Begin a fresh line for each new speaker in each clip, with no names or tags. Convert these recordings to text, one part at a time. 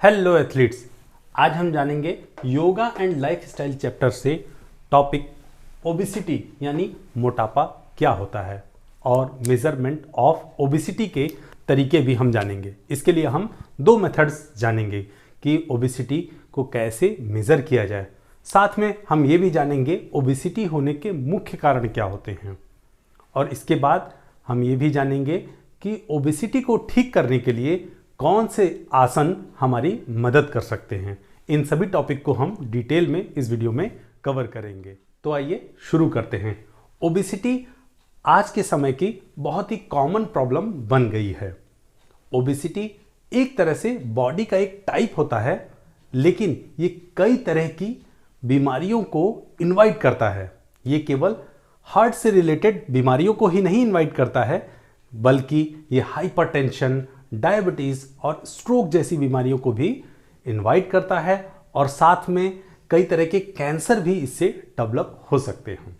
Hello athletes, आज हम जानेंगे योगा एंड लाइफस्टाइल चैप्टर से टॉपिक ओबेसिटी यानी मोटापा क्या होता है और मेजरमेंट ऑफ ओबेसिटी के तरीके भी हम जानेंगे। इसके लिए हम दो मेथड्स जानेंगे कि ओबेसिटी को कैसे मेज़र किया जाए। साथ में हम ये भी जानेंगे ओबेसिटी होने के मुख्य कारण क्या होते हैं और इसके बाद हम ये भी जानेंगे कि ओबेसिटी को ठीक करने के लिए कौन से आसन हमारी मदद कर सकते हैं। इन सभी टॉपिक को हम डिटेल में इस वीडियो में कवर करेंगे। तो आइए शुरू करते हैं। ओबेसिटी आज के समय की बहुत ही कॉमन प्रॉब्लम बन गई है। ओबेसिटी एक तरह से बॉडी का एक टाइप होता है, लेकिन ये कई तरह की बीमारियों को इनवाइट करता है। ये केवल हार्ट से रिलेटेड बीमारियों को ही नहीं इनवाइट करता है, बल्कि ये हाइपरटेंशन, डायबिटीज़ और स्ट्रोक जैसी बीमारियों को भी इनवाइट करता है और साथ में कई तरह के कैंसर भी इससे डेवलप हो सकते हैं।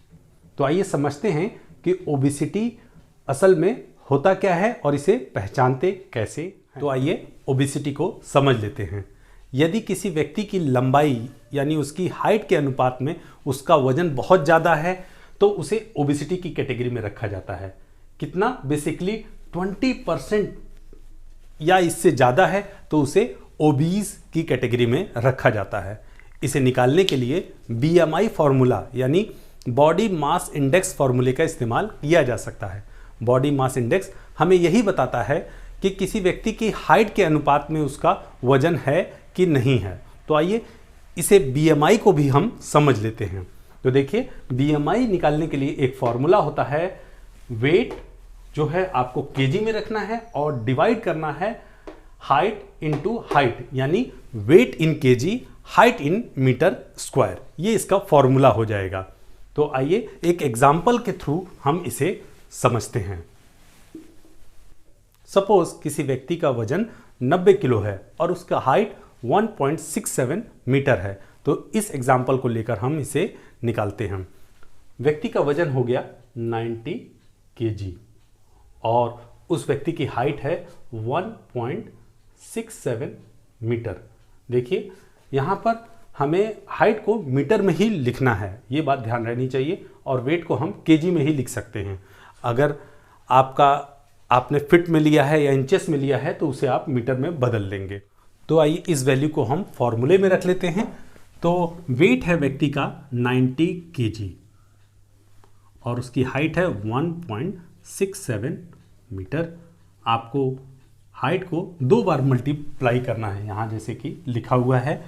तो आइए समझते हैं कि ओबेसिटी असल में होता क्या है और इसे पहचानते कैसे हैं। तो आइए ओबेसिटी को समझ लेते हैं। यदि किसी व्यक्ति की लंबाई यानी उसकी हाइट के अनुपात में उसका वजन बहुत ज़्यादा है तो उसे ओबेसिटी की कैटेगरी में रखा जाता है। कितना? बेसिकली 20% या इससे ज़्यादा है तो उसे ओबीज की कैटेगरी में रखा जाता है। इसे निकालने के लिए बीएमआई फार्मूला यानी बॉडी मास इंडेक्स फार्मूले का इस्तेमाल किया जा सकता है। बॉडी मास इंडेक्स हमें यही बताता है कि किसी व्यक्ति की हाइट के अनुपात में उसका वजन है कि नहीं है। तो आइए इसे बीएमआई को भी हम समझ लेते हैं। तो देखिए, बीएमआई निकालने के लिए एक फार्मूला होता है। वेट जो है आपको केजी में रखना है और डिवाइड करना है हाइट इनटू हाइट, यानी weight in kg, height in metre square. ये इसका फॉर्मूला हो जाएगा। तो आइए एक एग्जांपल के थ्रू हम इसे समझते हैं। सपोज किसी व्यक्ति का वजन 90 किलो है और उसका हाइट 1.67 मीटर है। तो इस एग्जांपल को लेकर हम इसे निकालते हैं। व्यक्ति का वजन हो गया 90 केजी और उस व्यक्ति की हाइट है 1.67 मीटर। देखिए, यहाँ पर हमें हाइट को मीटर में ही लिखना है, ये बात ध्यान रहनी चाहिए, और वेट को हम केजी में ही लिख सकते हैं। अगर आपने फिट में लिया है या इंचेस में लिया है तो उसे आप मीटर में बदल देंगे। तो आइए इस वैल्यू को हम फॉर्मूले में रख लेते हैं। तो वेट है व्यक्ति का 90 केजी और उसकी हाइट है 1.67 मीटर। आपको हाइट को 2 बार मल्टीप्लाई करना है, यहाँ जैसे कि लिखा हुआ है।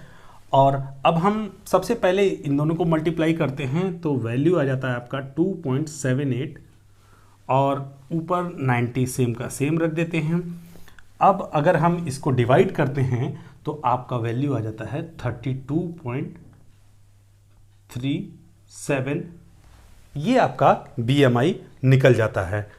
और अब हम सबसे पहले इन दोनों को मल्टीप्लाई करते हैं तो वैल्यू आ जाता है आपका 2.78 और ऊपर 90 सेम का सेम रख देते हैं। अब अगर हम इसको डिवाइड करते हैं तो आपका वैल्यू आ जाता है 32.37। ये आपका बीएमआई निकल जाता है।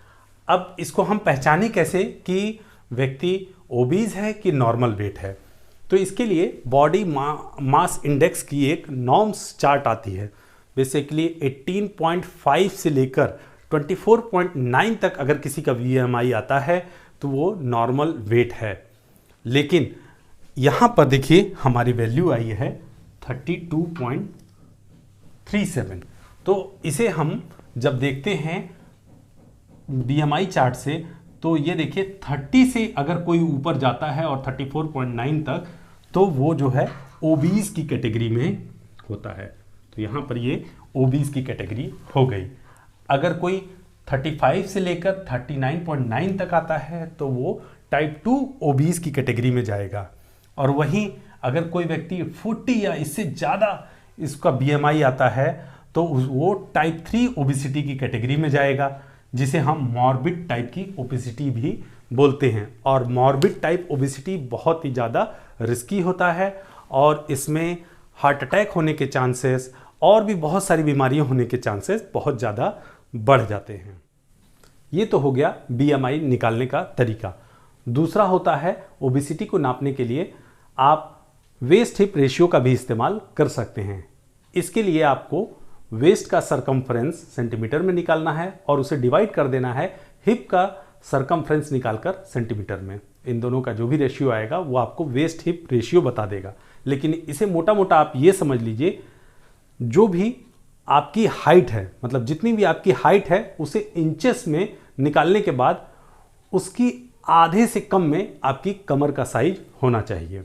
अब इसको हम पहचाने कैसे कि व्यक्ति ओबीज है कि नॉर्मल वेट है। तो इसके लिए बॉडी मास इंडेक्स की एक नॉर्म्स चार्ट आती है। बेसिकली 18.5 से लेकर 24.9 तक अगर किसी का बीएमआई आता है तो वो नॉर्मल वेट है। लेकिन यहाँ पर देखिए हमारी वैल्यू आई है 32.37। तो इसे हम जब देखते हैं बीएमआई चार्ट से तो ये देखिए 30 से अगर कोई ऊपर जाता है और 34.9 तक तो वो जो है ओबीज की कैटेगरी में होता है। तो यहाँ पर ये ओबीज की कैटेगरी हो गई। अगर कोई 35 से लेकर 39.9 तक आता है तो वो टाइप 2 ओबीज की कैटेगरी में जाएगा। और वहीं अगर कोई व्यक्ति 40 या इससे ज़्यादा इसका बीएमआई आता है तो वो टाइप 3 ओबेसिटी की कैटेगरी में जाएगा, जिसे हम मॉर्बिड टाइप की ओबेसिटी भी बोलते हैं। और मॉर्बिड टाइप ओबेसिटी बहुत ही ज़्यादा रिस्की होता है और इसमें हार्ट अटैक होने के चांसेस और भी बहुत सारी बीमारियां होने के चांसेस बहुत ज़्यादा बढ़ जाते हैं। ये तो हो गया बीएमआई निकालने का तरीका। दूसरा होता है ओबेसिटी को नापने के लिए आप वेस्ट हिप रेशियो का भी इस्तेमाल कर सकते हैं। इसके लिए आपको वेस्ट का सरकमफ्रेंस सेंटीमीटर में निकालना है और उसे डिवाइड कर देना है हिप का सरकमफ्रेंस निकालकर सेंटीमीटर में। इन दोनों का जो भी रेशियो आएगा वो आपको वेस्ट हिप रेशियो बता देगा। लेकिन इसे मोटा मोटा आप ये समझ लीजिए, जो भी आपकी हाइट है, मतलब जितनी भी आपकी हाइट है उसे इंचेस में निकालने के बाद उसकी आधे से कम में आपकी कमर का साइज होना चाहिए।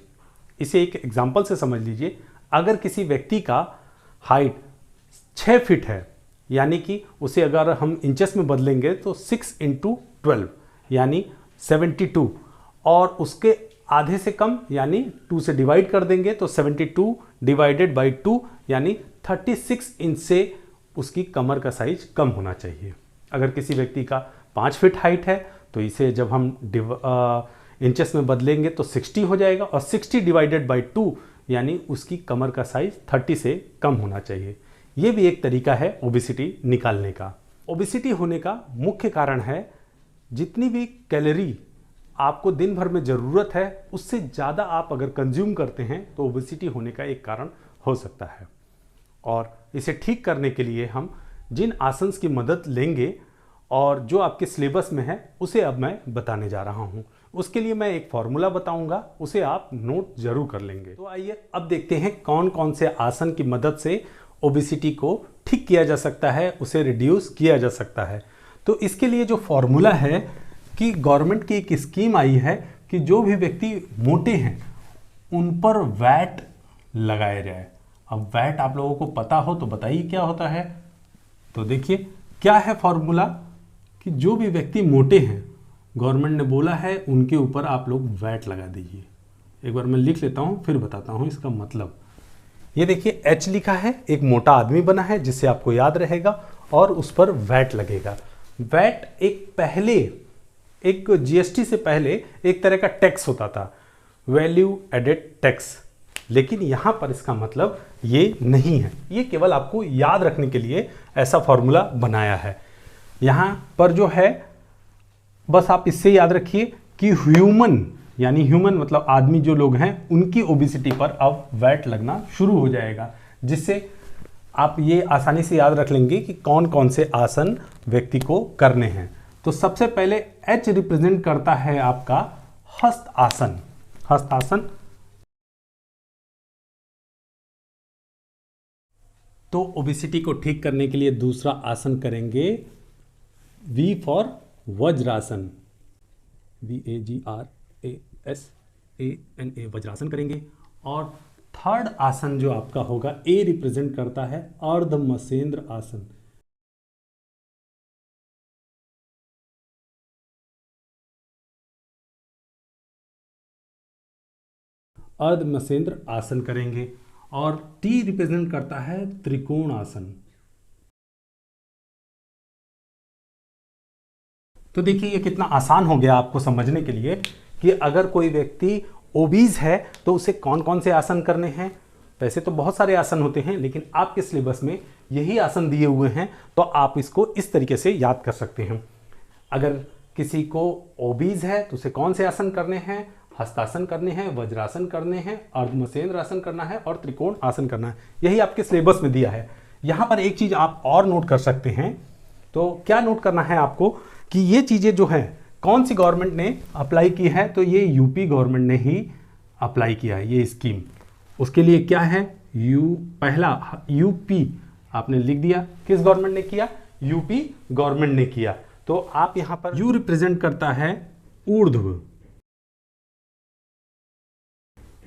इसे एक एग्जांपल से समझ लीजिए, अगर किसी व्यक्ति का हाइट 6 फीट है, यानी कि उसे अगर हम इंचेस में बदलेंगे तो 6 × 12 यानी 72, और उसके आधे से कम यानी 2 से डिवाइड कर देंगे तो 72 डिवाइडेड बाई 2 यानी 36 इंच से उसकी कमर का साइज कम होना चाहिए। अगर किसी व्यक्ति का 5 फीट हाइट है तो इसे जब हम इंचेस में बदलेंगे तो 60 हो जाएगा, और 60 डिवाइडेड बाई 2 यानी उसकी कमर का साइज 30 से कम होना चाहिए। ये भी एक तरीका है ओबेसिटी निकालने का। ओबेसिटी होने का मुख्य कारण है जितनी भी कैलोरी आपको दिन भर में ज़रूरत है उससे ज़्यादा आप अगर कंज्यूम करते हैं तो ओबेसिटी होने का एक कारण हो सकता है। और इसे ठीक करने के लिए हम जिन आसन्स की मदद लेंगे और जो आपके सिलेबस में है उसे अब मैं बताने जा रहा हूँ। उसके लिए मैं एक फॉर्मूला बताऊंगा, उसे आप नोट जरूर कर लेंगे। तो आइए अब देखते हैं कौन कौन से आसन की मदद से ओबेसिटी को ठीक किया जा सकता है, उसे रिड्यूस किया जा सकता है। तो इसके लिए जो फॉर्मूला है कि गवर्नमेंट की एक स्कीम आई है कि जो भी व्यक्ति मोटे हैं उन पर वैट लगाया जाए। अब वैट आप लोगों को पता हो तो बताइए क्या होता है। तो देखिए क्या है फॉर्मूला, कि जो भी व्यक्ति मोटे हैं गवर्नमेंट ने बोला है उनके ऊपर आप लोग वैट लगा दीजिए। एक बार मैं लिख लेता हूँ फिर बताता हूँ इसका मतलब। ये देखिए एच लिखा है, एक मोटा आदमी बना है जिससे आपको याद रहेगा, और उस पर वैट लगेगा। वैट एक जीएसटी से पहले एक तरह का टैक्स होता था, वैल्यू एडेड टैक्स, लेकिन यहां पर इसका मतलब ये नहीं है। ये केवल आपको याद रखने के लिए ऐसा फॉर्मूला बनाया है। यहां पर जो है बस आप इससे याद रखिए कि ह्यूमन यानी ह्यूमन मतलब आदमी जो लोग हैं उनकी ओबेसिटी पर अब वैट लगना शुरू हो जाएगा, जिससे आप ये आसानी से याद रख लेंगे कि कौन कौन से आसन व्यक्ति को करने हैं। तो सबसे पहले एच रिप्रेजेंट करता है आपका हस्त आसन। हस्त आसन तो ओबेसिटी को ठीक करने के लिए दूसरा आसन करेंगे V for Vajrasana, VAGRASANA Vajrasana करेंगे। और थर्ड आसन जो आपका होगा ए रिप्रेजेंट करता है अर्ध मसेंद्र आसन। अर्ध मसेंद्र आसन करेंगे। और टी रिप्रेजेंट करता है त्रिकोण आसन। तो देखिए ये कितना आसान हो गया आपको समझने के लिए कि अगर कोई व्यक्ति ओबीज है तो उसे कौन कौन से आसन करने हैं। वैसे तो बहुत सारे आसन होते हैं लेकिन आपके सिलेबस में यही आसन दिए हुए हैं, तो आप इसको इस तरीके से याद कर सकते हैं। अगर किसी को ओबीज है तो उसे कौन से आसन करने हैं, हस्तासन करने हैं, वज्रासन करने हैं, अर्धमसेंद्र आसन करना है और त्रिकोण आसन करना है। यही आपके सिलेबस में दिया है। यहाँ पर एक चीज़ आप और नोट कर सकते हैं। तो क्या नोट करना है आपको कि ये चीज़ें जो हैं कौन सी गवर्नमेंट ने अप्लाई की है, तो ये यूपी गवर्नमेंट ने ही अप्लाई किया है ये स्कीम। उसके लिए क्या है, पहला यूपी आपने लिख दिया, किस गवर्नमेंट ने किया, यूपी गवर्नमेंट ने किया। तो आप यहां पर यू रिप्रेजेंट करता है ऊर्ध्व,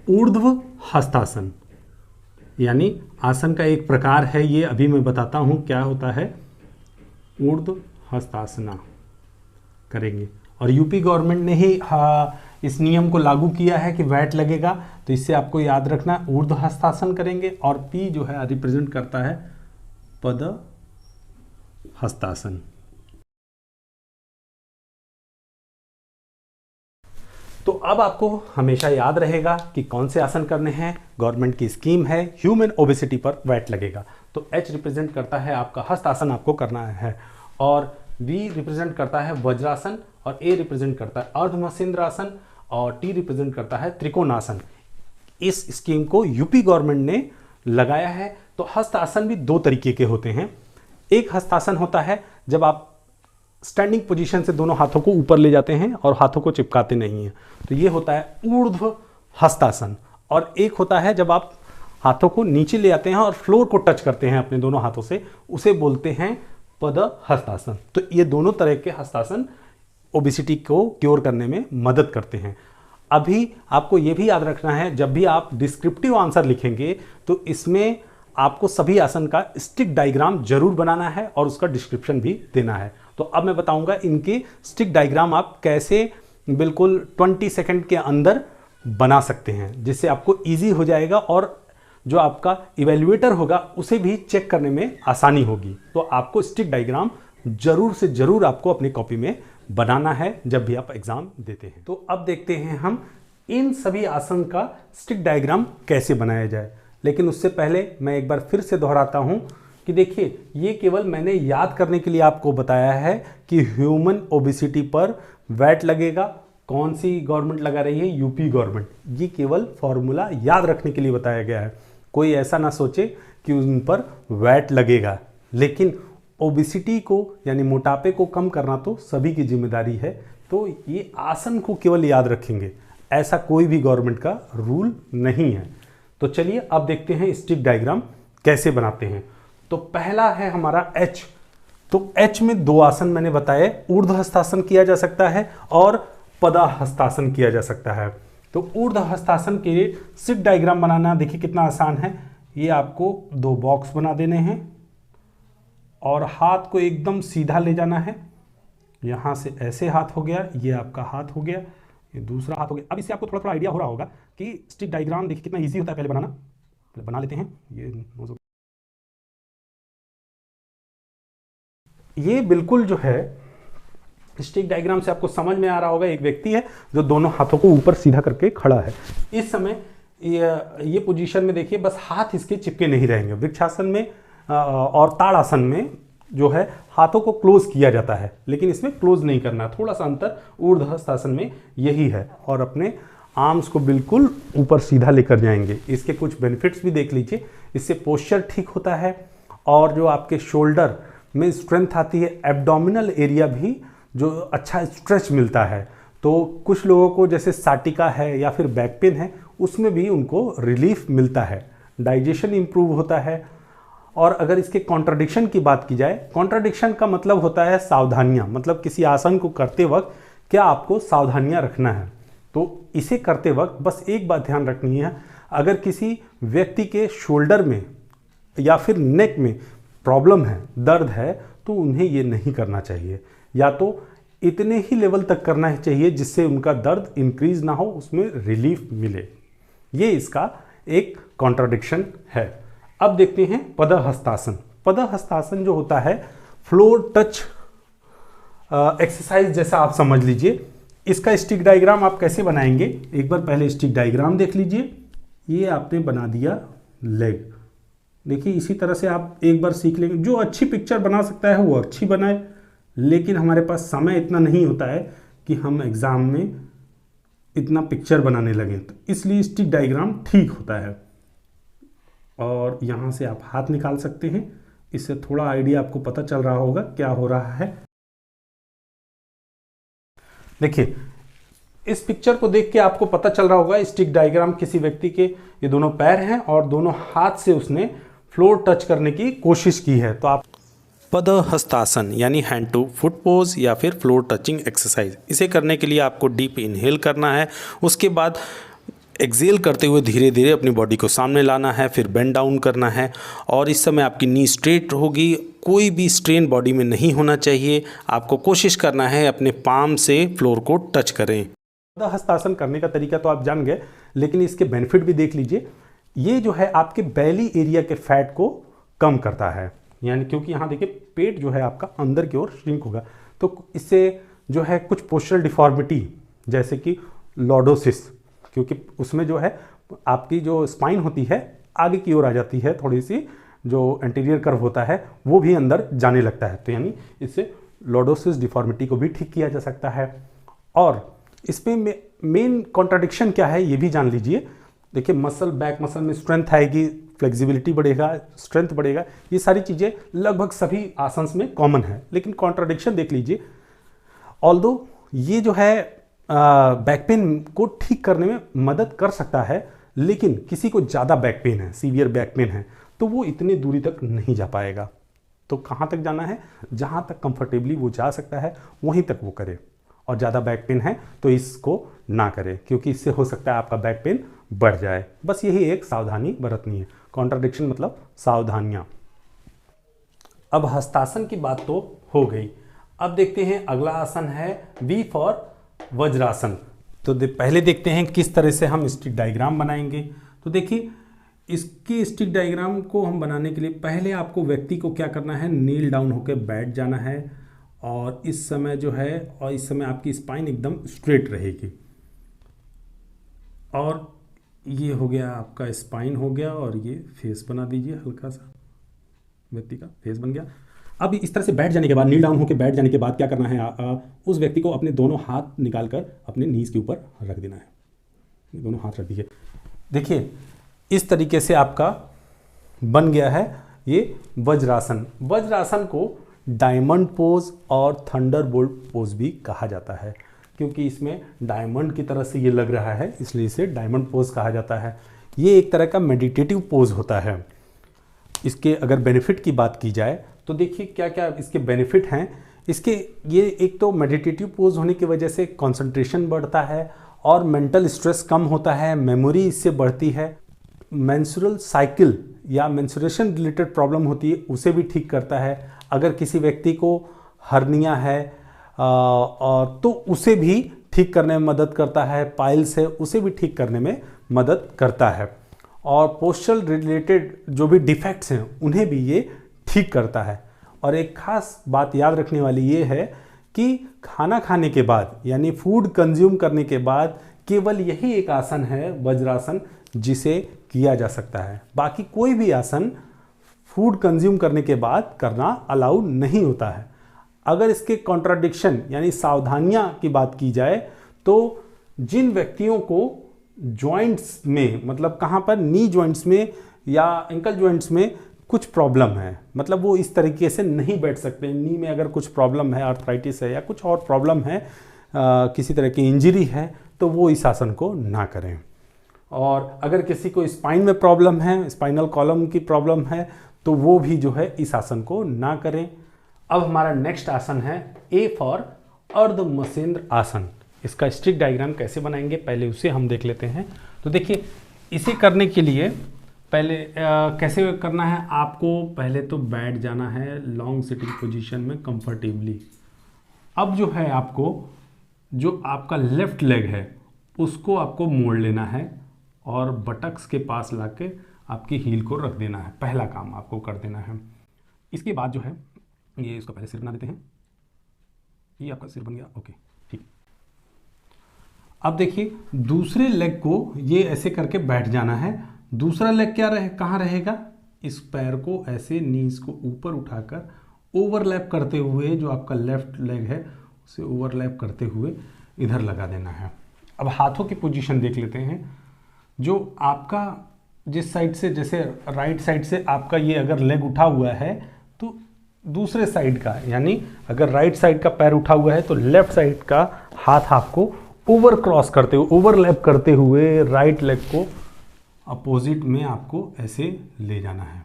ऊर्ध्व हस्तासन, यानी आसन का एक प्रकार है ये, अभी मैं बताता हूं क्या होता है। ऊर्ध्व हस्तासना करेंगे और यूपी गवर्नमेंट ने ही इस नियम को लागू किया है कि वैट लगेगा, तो इससे आपको याद रखना ऊर्ध्व हस्तासन करेंगे। और पी जो है रिप्रेजेंट करता है पद हस्तासन। तो अब आपको हमेशा याद रहेगा कि कौन से आसन करने हैं। गवर्नमेंट की स्कीम है ह्यूमन ओबेसिटी पर वैट लगेगा। तो एच रिप्रेजेंट करता है आपका हस्तासन आपको करना है, और वी रिप्रेजेंट करता है वज्रासन, और ए रिप्रेजेंट करता है अर्धमसेंद्र आसन, और टी रिप्रेजेंट करता है त्रिकोणासन। इस स्कीम को यूपी गवर्नमेंट ने लगाया है। तो हस्तासन भी दो तरीके के होते हैं। एक हस्तासन होता है जब आप स्टैंडिंग पोजीशन से दोनों हाथों को ऊपर ले जाते हैं और हाथों को चिपकाते नहीं हैं, तो ये होता है ऊर्ध्व हस्तासन। और एक होता है जब आप हाथों को नीचे ले आते हैं और फ्लोर को टच करते हैं अपने दोनों हाथों से, उसे बोलते हैं पद हस्तासन। तो ये दोनों तरह के हस्तासन ओबेसिटी को क्योर करने में मदद करते हैं। अभी आपको ये भी याद रखना है, जब भी आप डिस्क्रिप्टिव आंसर लिखेंगे तो इसमें आपको सभी आसन का स्टिक डायग्राम जरूर बनाना है और उसका डिस्क्रिप्शन भी देना है। तो अब मैं बताऊंगा इनके स्टिक डायग्राम आप कैसे बिल्कुल 20 सेकंड के अंदर बना सकते हैं, जिससे आपको इजी हो जाएगा और जो आपका इवेल्युएटर होगा उसे भी चेक करने में आसानी होगी। तो आपको स्टिक डायग्राम जरूर से जरूर आपको अपनी कॉपी में बनाना है जब भी आप एग्जाम देते हैं। तो अब देखते हैं हम इन सभी आसन का स्टिक डायग्राम कैसे बनाया जाए। लेकिन उससे पहले मैं एक बार फिर से दोहराता हूं कि देखिए, ये केवल मैंने याद करने के लिए आपको बताया है कि ह्यूमन ओबेसिटी पर वैट लगेगा। कौन सी गवर्नमेंट लगा रही है? UP government. ये केवल फॉर्मूला याद रखने के लिए बताया गया है। कोई ऐसा ना सोचे कि उन पर वैट लगेगा। लेकिन ओबेसिटी को यानी मोटापे को कम करना तो सभी की जिम्मेदारी है। तो ये आसन को केवल याद रखेंगे, ऐसा कोई भी गवर्नमेंट का रूल नहीं है। तो चलिए अब देखते हैं स्टिक डायग्राम कैसे बनाते हैं। तो पहला है हमारा एच। तो एच में दो आसन मैंने बताए, ऊर्ध्व हस्तासन किया जा सकता है और पदा हस्तासन किया जा सकता है। तो ऊर्ध्व हस्तासन के लिए स्टिक डायग्राम बनाना देखिए कितना आसान है। ये आपको दो बॉक्स बना देने हैं और हाथ को एकदम सीधा ले जाना है। यहाँ से ऐसे हाथ हो गया, ये आपका हाथ हो गया, ये दूसरा हाथ हो गया। अब इससे आपको थोड़ा थोड़ा आइडिया हो रहा होगा कि स्टिक डायग्राम देखिए कितना इजी होता है पहले बनाना। पहले बना लेते हैं। ये बिल्कुल जो है स्टिक डायग्राम से आपको समझ में आ रहा होगा, एक व्यक्ति है जो दोनों हाथों को ऊपर सीधा करके खड़ा है। इस समय ये पोजीशन में देखिए बस हाथ इसके चिपके नहीं रहेंगे। वृक्षासन में और ताड़ासन में जो है हाथों को क्लोज किया जाता है, लेकिन इसमें क्लोज नहीं करना। थोड़ा सा अंतर ऊर्ध्व हस्तासन में यही है। और अपने आर्म्स को बिल्कुल ऊपर सीधा लेकर जाएंगे। इसके कुछ बेनिफिट्स भी देख लीजिए। इससे पोस्चर ठीक होता है और जो आपके शोल्डर में स्ट्रेंथ आती है, एब्डोमिनल एरिया भी जो अच्छा स्ट्रेच मिलता है। तो कुछ लोगों को जैसे साटिका है या फिर बैक पेन है, उसमें भी उनको रिलीफ मिलता है। डाइजेशन इंप्रूव होता है। और अगर इसके कॉन्ट्राडिक्शन की बात की जाए, कॉन्ट्राडिक्शन का मतलब होता है सावधानियां, मतलब किसी आसन को करते वक्त क्या आपको सावधानियां रखना है। तो इसे करते वक्त बस एक बात ध्यान रखनी है, अगर किसी व्यक्ति के शोल्डर में या फिर नेक में प्रॉब्लम है, दर्द है, तो उन्हें ये नहीं करना चाहिए। या तो इतने ही लेवल तक करना चाहिए जिससे उनका दर्द इंक्रीज ना हो, उसमें रिलीफ मिले। ये इसका एक कॉन्ट्राडिक्शन है। अब देखते हैं पद हस्तासन। पद हस्तासन जो होता है फ्लोर टच एक्सरसाइज जैसा आप समझ लीजिए। इसका स्टिक डायग्राम आप कैसे बनाएंगे, एक बार पहले स्टिक डायग्राम देख लीजिए। ये आपने बना दिया लेग। देखिए इसी तरह से आप एक बार सीख लेंगे। जो अच्छी पिक्चर बना सकता है वो अच्छी बनाए, लेकिन हमारे पास समय इतना नहीं होता है कि हम एग्जाम में इतना पिक्चर बनाने लगें, तो इसलिए स्टिक डायग्राम ठीक होता है। और यहाँ से आप हाथ निकाल सकते हैं, इससे थोड़ा आइडिया आपको पता चल रहा होगा क्या हो रहा है। देखिए इस पिक्चर को देख के आपको पता चल रहा होगा स्टिक डायग्राम किसी व्यक्ति के ये दोनों पैर हैं और दोनों हाथ से उसने फ्लोर टच करने की कोशिश की है। तो आप पद हस्तासन यानी हैंड टू फुट पोज या फिर फ्लोर टचिंग एक्सरसाइज, इसे करने के लिए आपको डीप इनहेल करना है। उसके बाद एक्सेल करते हुए धीरे धीरे अपनी बॉडी को सामने लाना है, फिर बेंड डाउन करना है। और इस समय आपकी नी स्ट्रेट होगी, कोई भी स्ट्रेन बॉडी में नहीं होना चाहिए। आपको कोशिश करना है अपने पाम से फ्लोर को टच करें। पद हस्तासन करने का तरीका तो आप जान गए, लेकिन इसके बेनिफिट भी देख लीजिए। ये जो है आपके बेली एरिया के फैट को कम करता है, यानी क्योंकि यहाँ देखिए पेट जो है आपका अंदर की ओर श्रिंक होगा, तो इससे जो है कुछ पोस्चरल डिफॉर्मिटी जैसे कि लॉर्डोसिस, क्योंकि उसमें जो है आपकी जो स्पाइन होती है आगे की ओर आ जाती है, थोड़ी सी जो एंटीरियर कर्व होता है वो भी अंदर जाने लगता है। तो यानी इससे लॉर्डोसिस डिफॉर्मिटी को भी ठीक किया जा सकता है। और इसमें मेन कॉन्ट्राडिक्शन क्या है ये भी जान लीजिए देखिए मसल, बैक मसल में स्ट्रेंथ आएगी, फ्लेक्सिबिलिटी बढ़ेगा, स्ट्रेंथ बढ़ेगा, ये सारी चीज़ें लगभग सभी आसन्स में कॉमन है। लेकिन कॉन्ट्राडिक्शन देख लीजिए, ऑल्दो ये जो है बैक पेन को ठीक करने में मदद कर सकता है, लेकिन किसी को ज़्यादा बैक पेन है, सीवियर बैक पेन है, तो वो इतनी दूरी तक नहीं जा पाएगा। तो कहाँ तक जाना है, जहाँ तक कंफर्टेबली वो जा सकता है वहीं तक वो करे, और ज़्यादा बैक पेन है तो इसको ना करे, क्योंकि इससे हो सकता है आपका बैक पेन बढ़ जाए। बस यही एक सावधानी बरतनी है। कॉन्ट्राडिक्शन मतलब सावधानियाँ। अब हस्तासन की बात तो हो गई। अब देखते हैं अगला आसन है वी फॉर वज्रासन। तो पहले देखते हैं किस तरह से हम स्टिक डायग्राम बनाएंगे। तो देखिए इसके स्टिक डायग्राम को हम बनाने के लिए पहले आपको व्यक्ति को क्या करना है, नील डाउन होकर बैठ जाना है, और इस समय जो है, और इस समय आपकी स्पाइन एकदम स्ट्रेट रहेगी, और ये हो गया आपका स्पाइन हो गया, और ये फेस बना दीजिए, हल्का सा व्यक्ति का फेस बन गया। अब इस तरह से बैठ जाने के बाद, नील डाउन होकर बैठ जाने के बाद क्या करना है, उस व्यक्ति को अपने दोनों हाथ निकालकर अपने नीज के ऊपर रख देना है। दोनों हाथ रख दीजिए। देखिए इस तरीके से आपका बन गया है ये वज्रासन। वज्रासन को डायमंड पोज और थंडरबोल्ट पोज भी कहा जाता है, क्योंकि इसमें डायमंड की तरह से ये लग रहा है, इसलिए इसे डायमंड पोज कहा जाता है। ये एक तरह का मेडिटेटिव पोज होता है। इसके अगर बेनिफिट की बात की जाए तो देखिए क्या क्या इसके बेनिफिट हैं। इसके ये एक तो मेडिटेटिव पोज होने की वजह से कंसंट्रेशन बढ़ता है और मेंटल स्ट्रेस कम होता है, मेमोरी इससे बढ़ती है, मेंस्ट्रुअल साइकिल या मेंस्ट्रुएशन रिलेटेड प्रॉब्लम होती है उसे भी ठीक करता है। अगर किसी व्यक्ति को हर्निया है तो उसे भी ठीक करने में मदद करता है, पाइल्स है उसे भी ठीक करने में मदद करता है, और पोस्चरल रिलेटेड जो भी डिफेक्ट्स हैं उन्हें भी ये ठीक करता है। और एक खास बात याद रखने वाली ये है कि खाना खाने के बाद यानी फूड कंज्यूम करने के बाद केवल यही एक आसन है वज्रासन जिसे किया जा सकता है। बाकी कोई भी आसन फूड कंज्यूम करने के बाद करना अलाउ नहीं होता है। अगर इसके कॉन्ट्राडिक्शन यानी सावधानियां की बात की जाए तो जिन व्यक्तियों को जॉइंट्स में, मतलब कहाँ पर, नी जॉइंट्स में या एंकल जॉइंट्स में कुछ प्रॉब्लम है, मतलब वो इस तरीके से नहीं बैठ सकते, नी में अगर कुछ प्रॉब्लम है, आर्थराइटिस है या कुछ और प्रॉब्लम है, किसी तरह की इंजरी है, तो वो इस आसन को ना करें। और अगर किसी को स्पाइन में प्रॉब्लम है, स्पाइनल कॉलम की प्रॉब्लम है, तो वो भी जो है इस आसन को ना करें। अब हमारा नेक्स्ट आसन है ए फॉर अर्ध मसेंद्र आसन। इसका स्टिक डायग्राम कैसे बनाएंगे पहले उसे हम देख लेते हैं। तो देखिए इसे करने के लिए पहले कैसे करना है, आपको पहले तो बैठ जाना है लॉन्ग सिटिंग पोजीशन में कंफर्टेबली। अब जो है आपको जो आपका लेफ्ट लेग है उसको आपको मोड़ लेना है और बटक्स के पास लाके आपकी हील को रख देना है। पहला काम आपको कर देना है। इसके बाद जो है ये इसको पहले सिर बना देते हैं, ये आपका सिर बन गया, ओके ठीक। अब देखिए दूसरे लेग को ये ऐसे करके बैठ जाना है। दूसरा लेग क्या कहाँ रहेगा, इस पैर को ऐसे नीज को ऊपर उठाकर ओवरलैप करते हुए जो आपका लेफ्ट लेग है उसे ओवरलैप करते हुए इधर लगा देना है। अब हाथों की पोजीशन देख लेते हैं। जो आपका जिस साइड से, जैसे राइट साइड से आपका ये अगर लेग उठा हुआ है तो दूसरे साइड का, यानी अगर राइट साइड का पैर उठा हुआ है तो लेफ्ट साइड का हाथ आपको ओवर क्रॉस करते हुए, ओवरलैप करते हुए राइट लेग को अपोजिट में आपको ऐसे ले जाना है।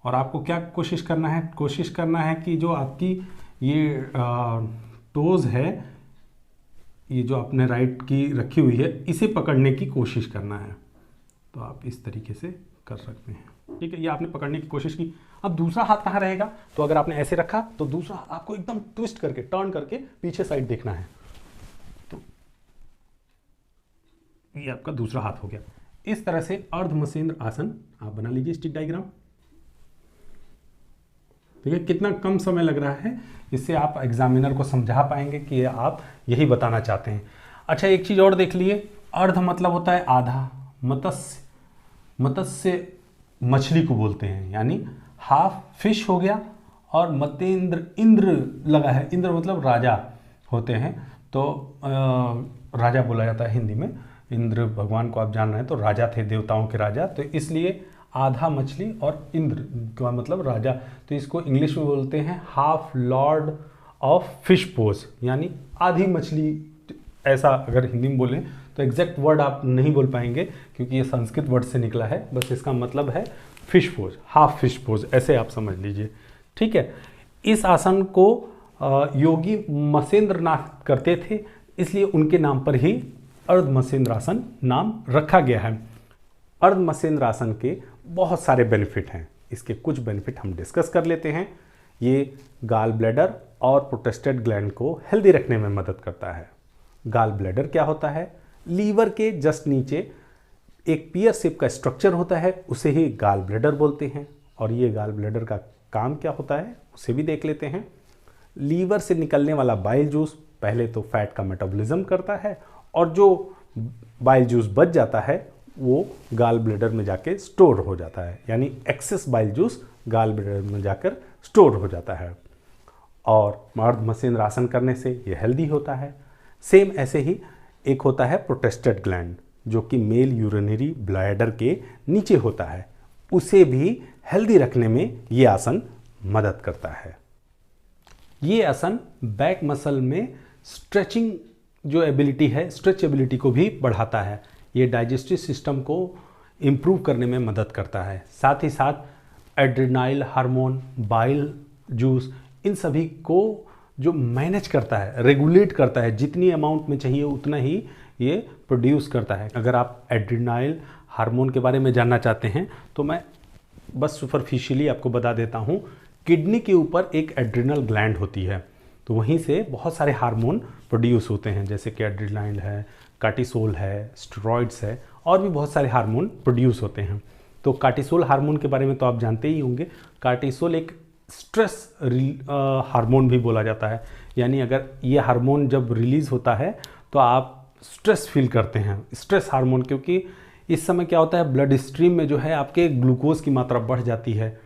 और आपको क्या कोशिश करना है, कोशिश करना है कि जो आपकी ये टोज है, ये जो आपने राइट की रखी हुई है, इसे पकड़ने की कोशिश करना है। तो आप इस तरीके से कर सकते हैं, ठीक है। ये आपने पकड़ने की कोशिश की। अब दूसरा हाथ कहाँ रहेगा, तो अगर आपने ऐसे रखा तो दूसरा आपको एकदम ट्विस्ट करके, टर्न करके पीछे साइड देखना है। तो ये आपका दूसरा हाथ हो गया। इस तरह से अर्ध मसेंद्र आसन आप बना लीजिए स्टिक डायग्राम। ठीक है, कितना कम समय लग रहा है, इससे आप एग्जामिनर को समझा पाएंगे कि आप यही बताना चाहते हैं। अच्छा एक चीज और देख लिए, अर्ध मतलब होता है आधा, मत्स्य, मत्स्य मछली को बोलते हैं, यानी हाफ फिश हो गया, और मतेंद्र, इंद्र लगा है, इंद्र मतलब राजा होते हैं, तो राजा बोला जाता है हिंदी में, इंद्र भगवान को आप जान रहे हैं तो राजा थे, देवताओं के राजा, तो इसलिए आधा मछली और इंद्र का मतलब राजा, तो इसको इंग्लिश में बोलते हैं half Lord of fish pose, यानी आधी मछली। ऐसा अगर हिंदी में बोलें तो एग्जैक्ट वर्ड आप नहीं बोल पाएंगे क्योंकि ये संस्कृत वर्ड से निकला है, बस इसका मतलब है fish pose, half fish pose, ऐसे आप समझ लीजिए। ठीक है, इस आसन को योगी मसेंद्र नाथ करते थे, इसलिए उनके नाम पर ही अर्ध मसेंद्रासन नाम रखा गया है। अर्ध मसेंद्रासन के बहुत सारे बेनिफिट हैं, इसके कुछ बेनिफिट हम डिस्कस कर लेते हैं। ये गाल ब्लैडर और प्रोस्टेट ग्लैंड को हेल्दी रखने में मदद करता है। गाल ब्लैडर क्या होता है? लीवर के जस्ट नीचे एक पियर शेप का स्ट्रक्चर होता है, उसे ही गाल ब्लैडर बोलते हैं। और ये गाल ब्लैडर का काम क्या होता है उसे भी देख लेते हैं। लीवर से निकलने वाला बाइल जूस पहले तो फैट का मेटाबॉलिज्म करता है, और जो बाइल जूस बच जाता है वो गाल ब्लैडर में जाके स्टोर हो जाता है, यानी excess bile juice gall bladder में जाकर स्टोर हो जाता है। और अर्ध मसेंद्रासन करने से ये हेल्दी होता है। सेम ऐसे ही एक होता है प्रोस्टेट ग्लैंड, जो कि मेल यूरिनरी ब्लैडर के नीचे होता है, उसे भी हेल्दी रखने में ये आसन मदद करता है। ये आसन बैक मसल में स्ट्रेचिंग जो एबिलिटी है, स्ट्रेचेबिलिटी को भी बढ़ाता है। ये डाइजेस्टिव सिस्टम को इम्प्रूव करने में मदद करता है। साथ ही साथ एड्रेनाइल हार्मोन, बाइल जूस, इन सभी को जो मैनेज करता है, रेगुलेट करता है, जितनी अमाउंट में चाहिए उतना ही ये प्रोड्यूस करता है। अगर आप एड्रेनाइल हार्मोन के बारे में जानना चाहते हैं तो मैं बस सुपरफिशियली आपको बता देता हूँ। किडनी के ऊपर एक एड्रिनल ग्लैंड होती है, तो वहीं से बहुत सारे हार्मोन प्रोड्यूस होते हैं, जैसे कि एड्रेनाइल है, कार्टिसोल है, स्टेरॉइड्स है, और भी बहुत सारे हार्मोन प्रोड्यूस होते हैं। तो कार्टिसोल हार्मोन के बारे में तो आप जानते ही होंगे। कार्टिसोल एक स्ट्रेस हार्मोन भी बोला जाता है, यानी अगर ये हार्मोन जब रिलीज़ होता है तो आप स्ट्रेस फील करते हैं, स्ट्रेस हार्मोन, क्योंकि इस समय क्या होता है ब्लड स्ट्रीम में जो है आपके ग्लूकोज की मात्रा बढ़ जाती है,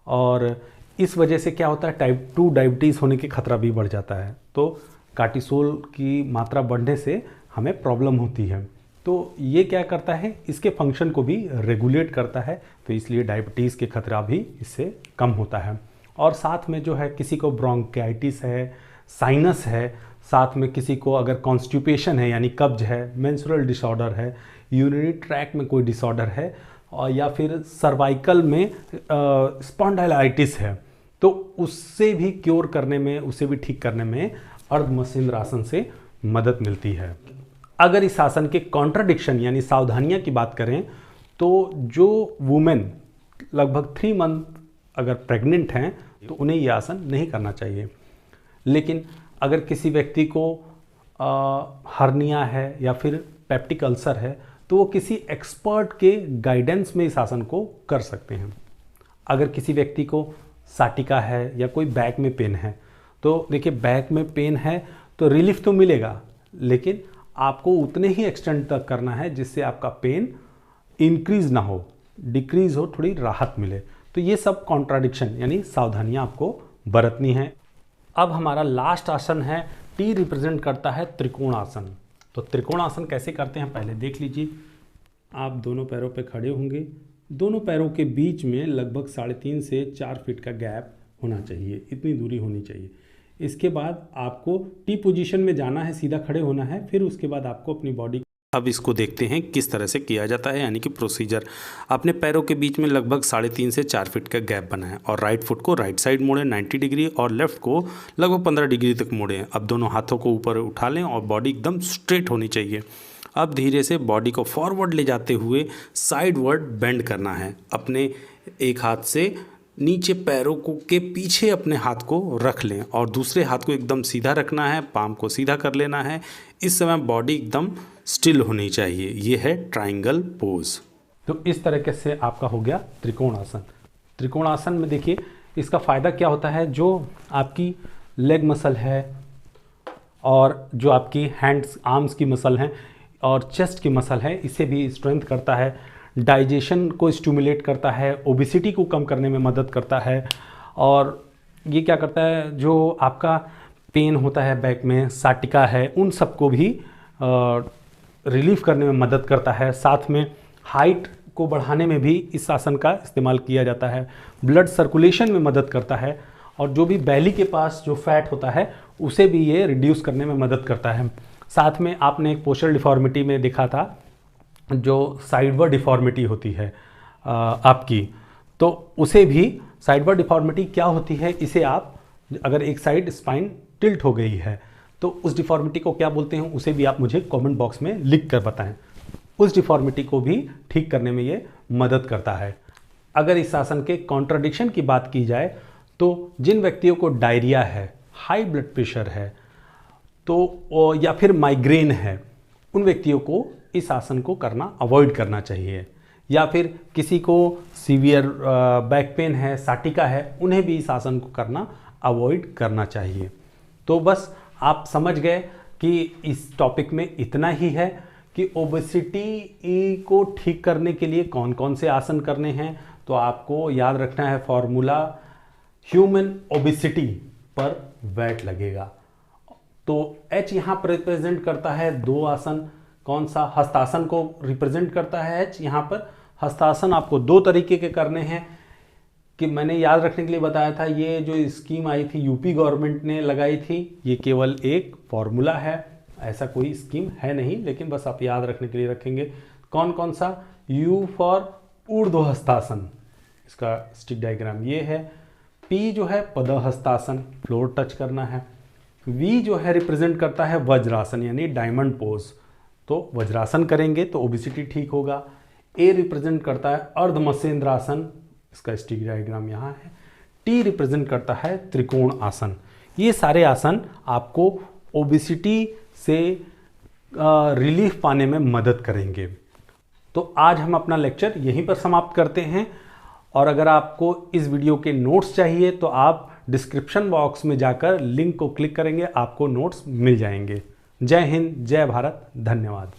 और इस वजह से क्या होता है टाइप 2 डायबिटीज़ होने की खतरा भी बढ़ जाता है। तो कार्टिसोल की मात्रा बढ़ने से हमें प्रॉब्लम होती है। तो ये क्या करता है, इसके फंक्शन को भी रेगुलेट करता है, तो इसलिए डायबिटीज़ के खतरा भी इससे कम होता है। और साथ में जो है किसी को ब्रोंकाइटिस है, साइनस है, साथ में किसी को अगर कॉन्स्टिपेशन है यानी कब्ज है, मेंस्ट्रुअल डिसऑर्डर है, यूरिनरी ट्रैक में कोई डिसऑर्डर है, और या फिर सर्वाइकल में स्पॉन्डाइलाइटिस है, तो उससे भी क्योर करने में, उसे भी ठीक करने में अर्ध मसेंद्रासन से मदद मिलती है। अगर इस आसन के कॉन्ट्राडिक्शन यानी सावधानियां की बात करें तो जो वुमेन लगभग 3 मंथ अगर प्रेग्नेंट हैं तो उन्हें यह आसन नहीं करना चाहिए। लेकिन अगर किसी व्यक्ति को हर्निया है या फिर पेप्टिक अल्सर है तो वो किसी एक्सपर्ट के गाइडेंस में इस आसन को कर सकते हैं। अगर किसी व्यक्ति को साटिका है या कोई बैक में पेन है, तो देखिए बैक में पेन है तो रिलीफ तो मिलेगा, लेकिन आपको उतने ही एक्सटेंड तक करना है जिससे आपका पेन इंक्रीज ना हो, डिक्रीज हो, थोड़ी राहत मिले। तो ये सब कॉन्ट्राडिक्शन यानी सावधानियां आपको बरतनी है। अब हमारा लास्ट आसन है, टी रिप्रेजेंट करता है त्रिकोणासन। तो त्रिकोणासन कैसे करते हैं पहले देख लीजिए। आप दोनों पैरों पे खड़े होंगे, दोनों पैरों के बीच में लगभग 3.5 से 4 फीट का गैप होना चाहिए, इतनी दूरी होनी चाहिए। इसके बाद आपको टी पोजीशन में जाना है, सीधा खड़े होना है, फिर उसके बाद आपको अपनी बॉडी, अब इसको देखते हैं किस तरह से किया जाता है, यानी कि प्रोसीजर। अपने पैरों के बीच में लगभग 3.5 से 4 फीट का गैप बनाएं और राइट फुट को राइट साइड मोड़ें 90 डिग्री और लेफ्ट को लगभग 15 डिग्री तक मोड़ें। अब दोनों हाथों को ऊपर उठा लें और बॉडी एकदम स्ट्रेट होनी चाहिए। अब धीरे से बॉडी को फॉरवर्ड ले जाते हुए साइडवर्ड बेंड करना है। अपने एक हाथ से नीचे पैरों को के पीछे अपने हाथ को रख लें और दूसरे हाथ को एकदम सीधा रखना है, पाम को सीधा कर लेना है। इस समय बॉडी एकदम स्टिल होनी चाहिए। ये है ट्रायंगल पोज। तो इस तरीके से आपका हो गया त्रिकोणासन। त्रिकोणासन में देखिए इसका फ़ायदा क्या होता है, जो आपकी लेग मसल है और जो आपकी हैंड्स आर्म्स की मसल हैं और चेस्ट की मसल है, इसे भी स्ट्रेंथ करता है, डाइजेशन को स्टिमुलेट करता है, ओबेसिटी को कम करने में मदद करता है। और ये क्या करता है, जो आपका पेन होता है बैक में, साटिका है, उन सबको भी रिलीफ करने में मदद करता है। साथ में हाइट को बढ़ाने में भी इस आसन का इस्तेमाल किया जाता है। ब्लड सर्कुलेशन में मदद करता है और जो भी बैली के पास जो फैट होता है उसे भी ये रिड्यूस करने में मदद करता है। साथ में आपने एक पोस्चरल डिफॉर्मिटी में देखा था जो साइडवर्ड डिफॉर्मिटी होती है आपकी, तो उसे भी साइडवर्ड डिफॉर्मिटी क्या होती है, इसे आप अगर एक साइड स्पाइन टिल्ट हो गई है तो उस डिफॉर्मिटी को क्या बोलते हैं उसे भी आप मुझे कमेंट बॉक्स में लिख कर बताएं। उस डिफॉर्मिटी को भी ठीक करने में ये मदद करता है। अगर इस आसन के कॉन्ट्राडिक्शन की बात की जाए तो जिन व्यक्तियों को डायरिया है, हाई ब्लड प्रेशर है तो या फिर माइग्रेन है, उन व्यक्तियों को इस आसन को करना अवॉइड करना चाहिए। या फिर किसी को सीवियर बैक पेन है, साटिका है, उन्हें भी इस आसन को करना अवॉइड करना चाहिए। तो बस आप समझ गए कि इस टॉपिक में इतना ही है कि ओबेसिटी को ठीक करने के लिए कौन कौन से आसन करने हैं। तो आपको याद रखना है फॉर्मूला, ह्यूमन ओबेसिटी पर वेट लगेगा। तो H यहाँ पर रिप्रेजेंट करता है 2 आसन। कौन सा? हस्तासन को रिप्रेजेंट करता है H। यहाँ पर हस्तासन आपको 2 तरीके के करने हैं कि मैंने याद रखने के लिए बताया था। ये जो स्कीम आई थी यूपी गवर्नमेंट ने लगाई थी, ये केवल एक फॉर्मूला है, ऐसा कोई स्कीम है नहीं, लेकिन बस आप याद रखने के लिए रखेंगे। कौन कौन सा? U फॉर ऊर्ध्व हस्तासन, इसका स्टिक डायग्राम ये है। P जो है पदहस्तासन, फ्लोर टच करना है। V जो है रिप्रेजेंट करता है वज्रासन यानी डायमंड पोज, तो वज्रासन करेंगे तो ओबेसिटी ठीक होगा। A रिप्रेजेंट करता है अर्धमत्स्येंद्रासन, इसका स्टिक डायग्राम यहाँ है। T रिप्रेजेंट करता है त्रिकोण आसन। ये सारे आसन आपको ओबेसिटी से रिलीफ पाने में मदद करेंगे। तो आज हम अपना लेक्चर यहीं पर समाप्त करते हैं। और अगर आपको इस वीडियो के नोट्स चाहिए तो आप डिस्क्रिप्शन बॉक्स में जाकर लिंक को क्लिक करेंगे, आपको नोट्स मिल जाएंगे। जय हिंद, जय भारत, धन्यवाद।